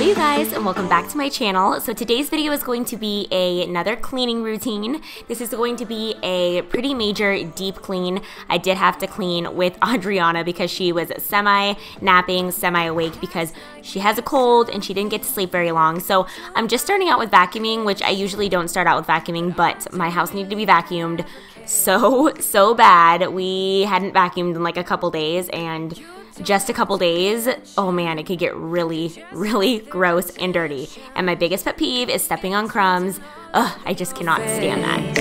you guys, and welcome back to my channel. So today's video is going to be another cleaning routine. This is going to be a pretty major deep clean. I did have to clean with Adriana because she was semi-napping, semi-awake because she has a cold and she didn't get to sleep very long. So I'm just starting out with vacuuming, which I usually don't start out with vacuuming, but my house needed to be vacuumed so bad. We hadn't vacuumed in like a couple days, and just a couple days, oh man, it could get really gross and dirty. And my biggest pet peeve is stepping on crumbs. Ugh, I just cannot stand that.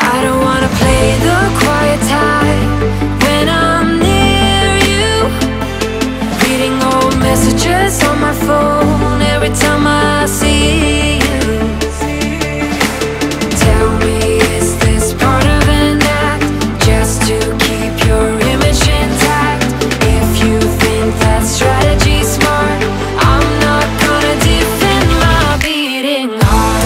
I don't wanna play the quiet time when I'm near you. Reading old messages on my phone every time I see you. Tell me, is this part of an act just to keep your image intact? If you think that strategy's smart, I'm not gonna defend my beating heart.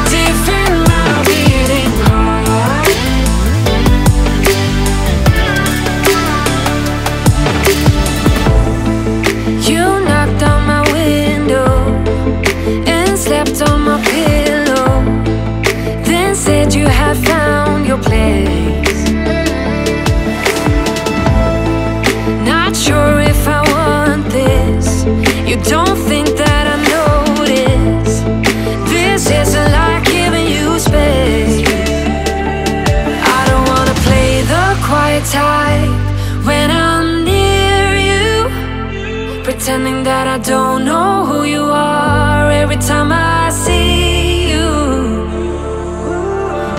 Defend my beating heart. You knocked on my window and slept on my pillow, then said you had found your place. Not sure if I want this. You don't think that I notice. This isn't like giving you space. I don't wanna play the quiet type when I'm near you, pretending that I don't know who you are every time I see you.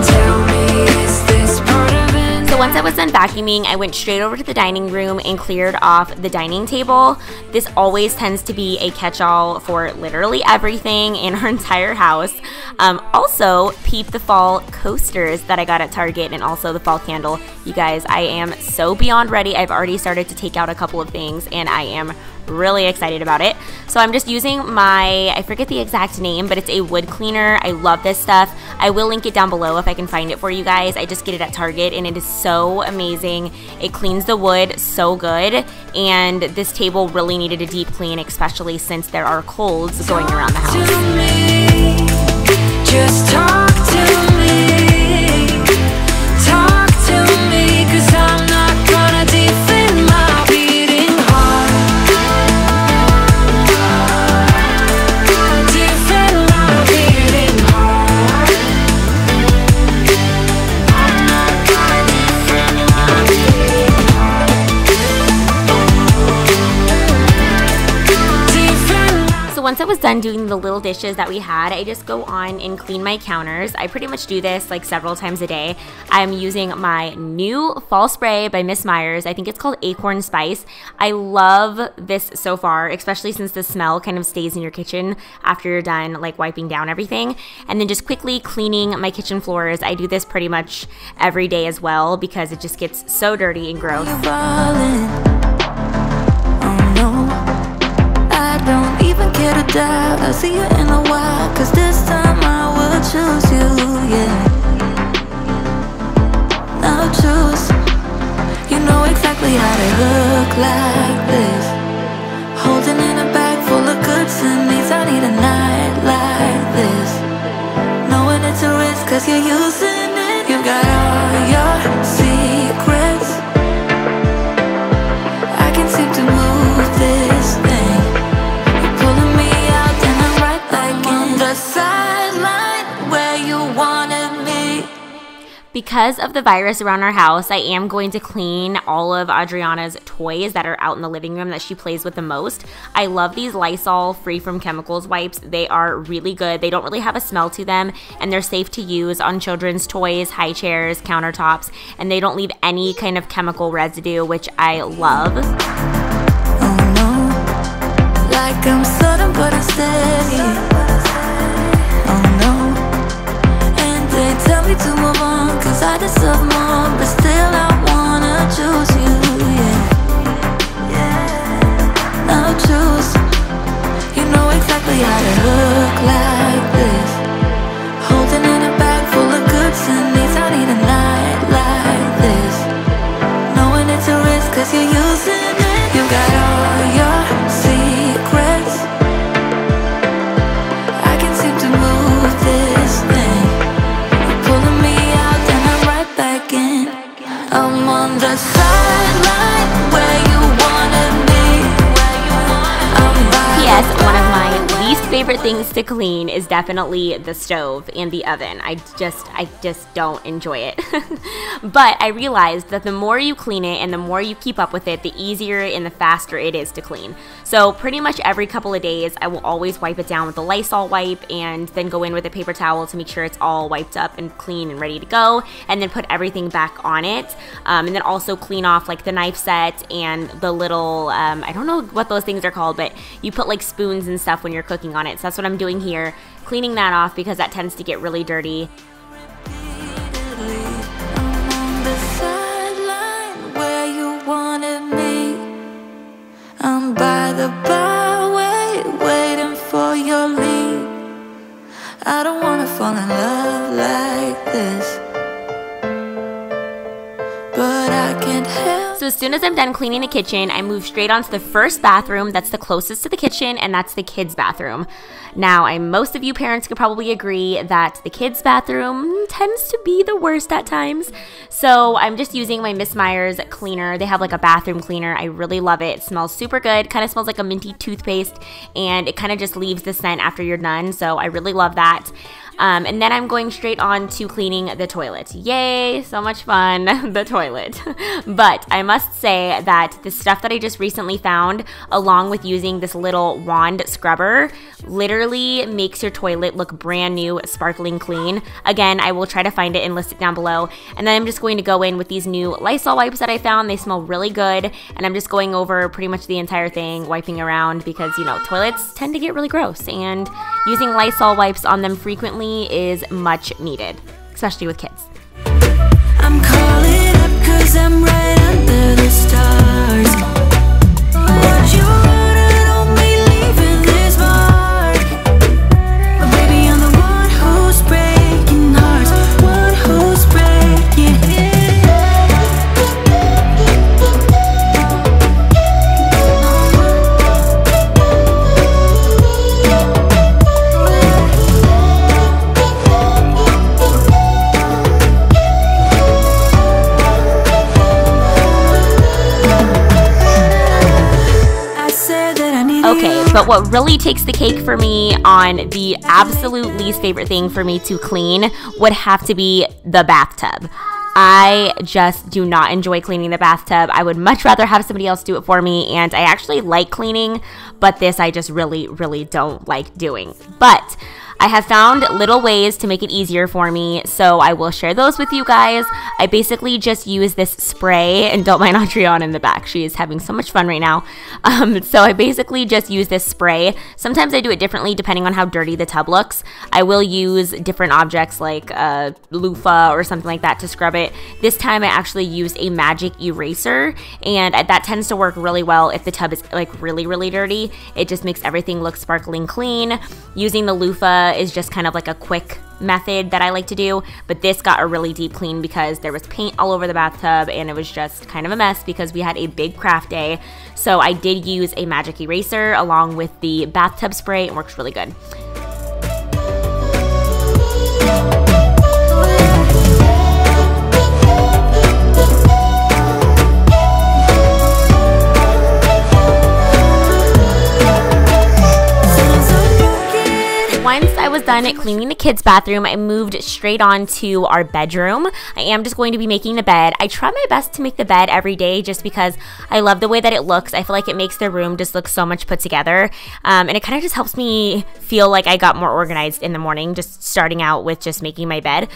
Tell me, is this part of an So once I was done vacuuming, I went straight over to the dining room and cleared off the dining table. This always tends to be a catch-all for literally everything in our entire house. Also, peep the fall coasters that I got at Target, and also the fall candle. You guys, I am so beyond ready. I've already started to take out a couple of things, and I am really excited about it. So I'm just using my, I forget the exact name, but it's a wood cleaner. I love this stuff. I will link it down below if I can find it for you guys. I just get it at Target, and it is so amazing. It cleans the wood so good, and this table really needed a deep clean, especially since there are colds going around the house. to me? Just talk to me. Talk to me, 'cause I'm not gonna defend my beating heart. Defend my beating heart. I'm not gonna defend my beating heart. Defend my So once I was done doing the little dishes that we had, I just go on and clean my counters. I pretty much do this like several times a day. I'm using my new fall spray by Miss Myers. I think it's called Acorn Spice. I love this so far, especially since the smell kind of stays in your kitchen after you're done like wiping down everything. And then just quickly cleaning my kitchen floors. I do this pretty much every day as well because it just gets so dirty and gross. falling. Oh no, I don't even care to doubt. I'll see you in a while, 'cause this time I will choose you, yeah. Now choose. You know exactly how to look like this. Holding in a bag full of goods and needs. I need a night like this. Knowing it's a risk, 'cause you're using it. You got all your secrets. I can seem to move this thing. You're pulling me out and I'm right back in the sideline where you wanted me. Because of the virus around our house, I am going to clean all of Adriana's toys that are out in the living room that she plays with the most. I love these Lysol free from chemicals wipes. They are really good. They don't really have a smell to them, and they're safe to use on children's toys, high chairs, countertops, and they don't leave any kind of chemical residue, which I love. Oh no, like I'm sudden but I'm steady. Oh no, and they tell me to move on, 'cause I deserve more, but still I wanna choose you, yeah. Now choose. You know exactly how to look like this. Holding in a bag full of goods and needs. I need a night like this. Knowing it's a risk, 'cause you're using it. the sideline where you wanted me. P.S. One of my least favorite things to clean is definitely the stove and the oven. I just don't enjoy it. But I realized that the more you clean it and the more you keep up with it, the easier and the faster it is to clean. So pretty much every couple of days, I will always wipe it down with a Lysol wipe and then go in with a paper towel to make sure it's all wiped up and clean and ready to go, and then put everything back on it. And then also clean off like the knife set and the little, I don't know what those things are called, but you put like spoons and stuff when you're cooking on it. So that's what I'm doing here, cleaning that off because that tends to get really dirty. I'm by the byway, waiting for your lead. I don't wanna fall in love like this, but I can't help. So as soon as I'm done cleaning the kitchen, I move straight onto the first bathroom that's the closest to the kitchen, and that's the kids' bathroom. Now, most of you parents could probably agree that the kids' bathroom tends to be the worst at times. So I'm just using my Miss Meyer's cleaner. They have like a bathroom cleaner. I really love it. It smells super good. Kind of smells like a minty toothpaste, and it kind of just leaves the scent after you're done. So I really love that. And then I'm going straight on to cleaning the toilet. Yay, so much fun, the toilet. But I must say that the stuff that I just recently found, along with using this little wand scrubber, literally makes your toilet look brand new, sparkling clean. Again, I will try to find it and list it down below. And then I'm just going to go in with these new Lysol wipes that I found. They smell really good. And I'm just going over pretty much the entire thing, wiping around because, you know, toilets tend to get really gross. And using Lysol wipes on them frequently is much needed, especially with kids. I'm calling up 'cause I'm right under the stars. Would you run on me leaving this mark? But baby, I'm the one who's breaking hearts, one who's breaking Okay, but what really takes the cake for me on the absolute least favorite thing for me to clean would have to be the bathtub. I just do not enjoy cleaning the bathtub. I would much rather have somebody else do it for me, and I actually like cleaning, but this I just really, really don't like doing. But I have found little ways to make it easier for me, so I will share those with you guys. I basically just use this spray, and don't mind Adriana in the back. She is having so much fun right now. So I basically just use this spray. Sometimes I do it differently depending on how dirty the tub looks. I will use different objects like a loofah or something like that to scrub it. This time I actually used a magic eraser, and that tends to work really well if the tub is like really, really dirty. It just makes everything look sparkling clean. Using the loofah is just kind of like a quick method that I like to do, but this got a really deep clean because there was paint all over the bathtub and it was just kind of a mess because we had a big craft day. So I did use a magic eraser along with the bathtub spray. It works really good. Once I was done at cleaning the kids' bathroom, I moved straight on to our bedroom. I am just going to be making the bed. I try my best to make the bed every day just because I love the way that it looks. I feel like it makes the room just look so much put together. And it kind of just helps me feel like I got more organized in the morning, just starting out with just making my bed.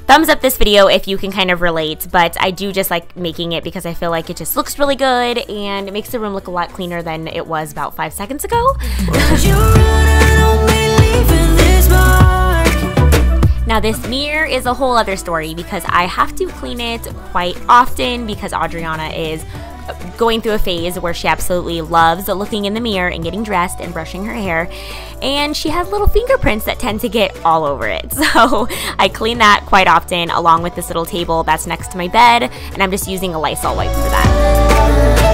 Thumbs up this video if you can kind of relate, but I do just like making it because I feel like it just looks really good and it makes the room look a lot cleaner than it was about 5 seconds ago. Now this mirror is a whole other story because I have to clean it quite often because Adriana is going through a phase where she absolutely loves looking in the mirror and getting dressed and brushing her hair, and she has little fingerprints that tend to get all over it. So I clean that quite often along with this little table that's next to my bed, and I'm just using a Lysol wipe for that.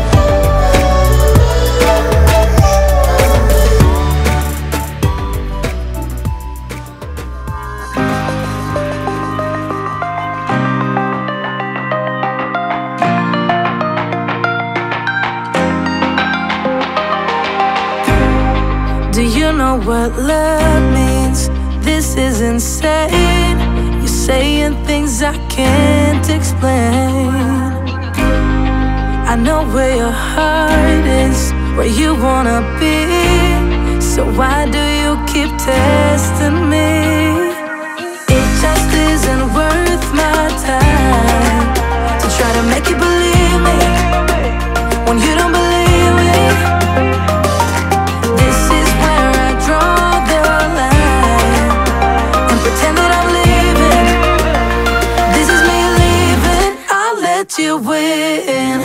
don't know what love means. This is insane. You're saying things I can't explain. I know where your heart is, where you wanna be. So why do you keep testing me? It just isn't worth my time to try to make you believe me when you don't believe me. This is where I draw the line and pretend that I'm leaving. This is me leaving. I'll let you win.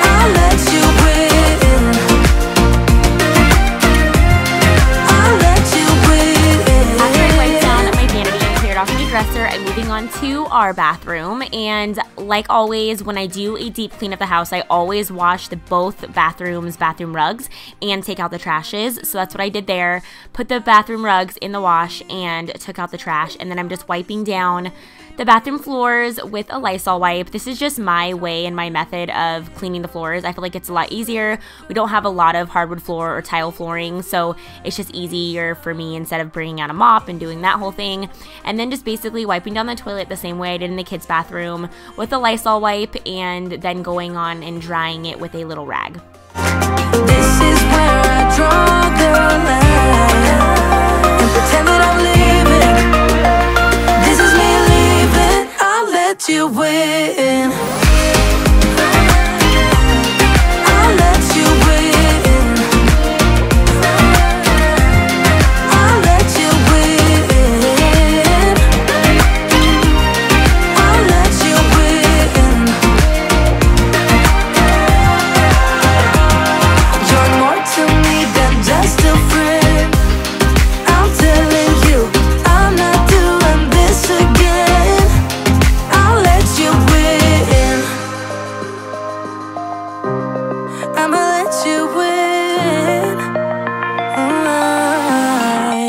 I'll let you win. I'll let you win. After I wiped down my vanity and cleared off my dresser, I'm moving on to our bathroom. And like always, when I do a deep clean of the house, I always wash both bathrooms' bathroom rugs and take out the trashes. So that's what I did there. Put the bathroom rugs in the wash and took out the trash. And then I'm just wiping down the bathroom floors with a Lysol wipe. This is just my way and my method of cleaning the floors. I feel like it's a lot easier. We don't have a lot of hardwood floor or tile flooring, so it's just easier for me instead of bringing out a mop and doing that whole thing. And then just basically wiping down the toilet the same way I did in the kids' bathroom with a Lysol wipe, and then going on and drying it with a little rag. This is where I draw the line and pretend that I'm leaving. This is me leaving. I'll let you win. I'll let you win. I'll let you win. I'll let you win. You're more to me than just a friend. I'm telling you, I'm not doing this again. I'll let you win. I'ma let you win.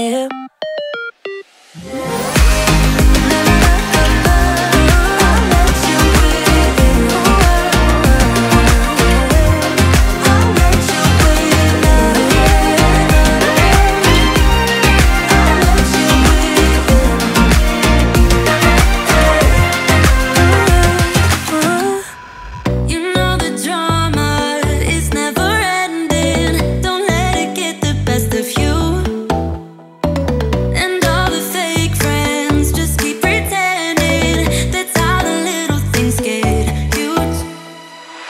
Yeah. I'll let you win. I'll let you win. You know the drama is never ending. Don't let it get the best of you. And all the fake friends just keep pretending. That's how the little things get huge.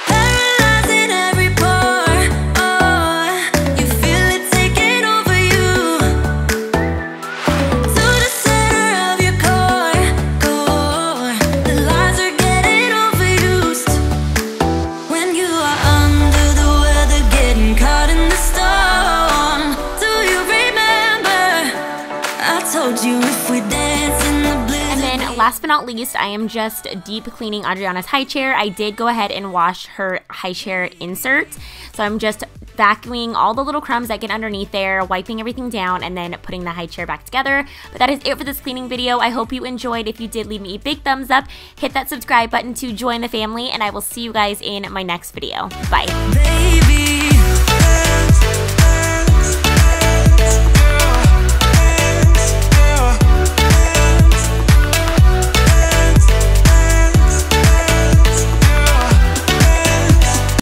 Paralyzing every pore. Oh, you feel it taking over you. To the center of your core. The lies are getting overused. When you are under the weather, getting caught in the storm. Do you remember? I told you if we dance in the blizzard. And then last but not least, I am just deep cleaning Adriana's high chair. I did go ahead and wash her high chair insert. So I'm just vacuuming all the little crumbs that get underneath there, wiping everything down, and then putting the high chair back together. But that is it for this cleaning video. I hope you enjoyed. If you did, leave me a big thumbs up. Hit that subscribe button to join the family, and I will see you guys in my next video. Bye. Baby,